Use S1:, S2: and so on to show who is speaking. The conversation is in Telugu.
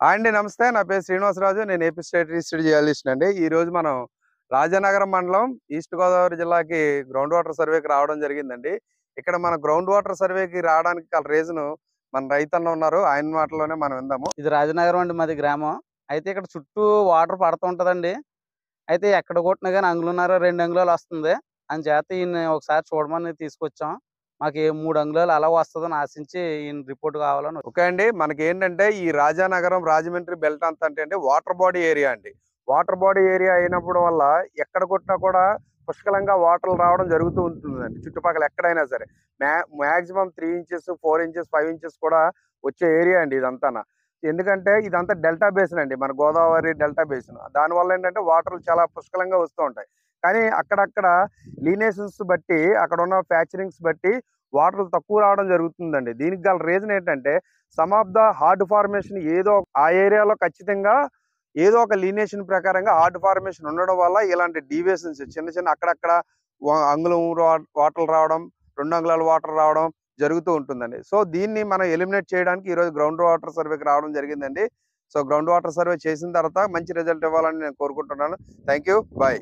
S1: హాయ్ అండి. నమస్తే. నా పేరు శ్రీనివాసరాజు. నేను ఏపీ స్టేట్ రిజిస్టర్డ్ జియాలజిస్ట్ అండి. ఈ రోజు మనం రాజానగరం మండలం ఈస్ట్ గోదావరి జిల్లాకి గ్రౌండ్ వాటర్ సర్వేకి రావడం జరిగిందండి. ఇక్కడ మన గ్రౌండ్ వాటర్ సర్వేకి రావడానికి గల రీజన్ మన రైతన్న ఉన్నారు. ఆయన మాటల్లోనే మనం విందాము.
S2: ఇది రాజనగరం అండి మాది గ్రామం. అయితే ఇక్కడ చుట్టూ వాటర్ పడుతూ ఉంటదండి. అయితే ఎక్కడ కొట్టినా గాని అంగుళన్నర, 2 అంగుళాలు వస్తుంది. అంచేత ఈయన్ని ఒకసారి చూడమని తీసుకొచ్చాం. మాకు 3 అంగుళాలు అలా వస్తదని ఆశించి ఈయన రిపోర్ట్ కావాలని
S1: ఓకే అండి. మనకేంటంటే ఈ రాజానగరం, రాజమండ్రి బెల్ట్ అంతా అంటే వాటర్ బాడీ ఏరియా అండి. వాటర్ బాడీ ఏరియా అయినప్పుడు వల్ల ఎక్కడ కొట్టినా కూడా పుష్కలంగా వాటర్ రావడం జరుగుతూ ఉంటుందండి. చుట్టుపక్కల ఎక్కడైనా సరే మాక్సిమం 3 ఇంచెస్, 4 ఇంచెస్, 5 ఇంచెస్ కూడా వచ్చే ఏరియా అండి ఇదంతా. ఎందుకంటే ఇదంతా డెల్టా బేసిన్ అండి. మన గోదావరి డెల్టా బేసిన్. దానివల్ల ఏంటంటే వాటర్ చాలా పుష్కలంగా వస్తూ ఉంటాయి. కానీ అక్కడక్కడ లీనేషన్స్ బట్టి, అక్కడ ఉన్న ఫ్యాచరింగ్స్ బట్టి వాటర్ తక్కువ రావడం జరుగుతుందండి. దీనికి గల రీజన్ ఏంటంటే some of the hard formation ఏదో ఆ ఏరియాలో ఖచ్చితంగా ఏదో ఒక లీనేషన్ ప్రకారంగా హార్డ్ ఫార్మేషన్ ఉండడం వల్ల ఇలాంటి డీవియేషన్స్ చిన్న చిన్న అక్కడక్కడ అంగుళం వాటర్ రావడం, 2 అంగుళాల వాటర్ రావడం జరుగుతూ ఉంటుందండి. సో దీన్ని మనం ఎలిమినేట్ చేయడానికి ఈరోజు గ్రౌండ్ వాటర్ సర్వేకి రావడం జరిగిందండి. సో గ్రౌండ్ వాటర్ సర్వే చేసిన తర్వాత మంచి రిజల్ట్ ఇవ్వాలని నేను కోరుకుంటున్నాను. Thank you. బాయ్.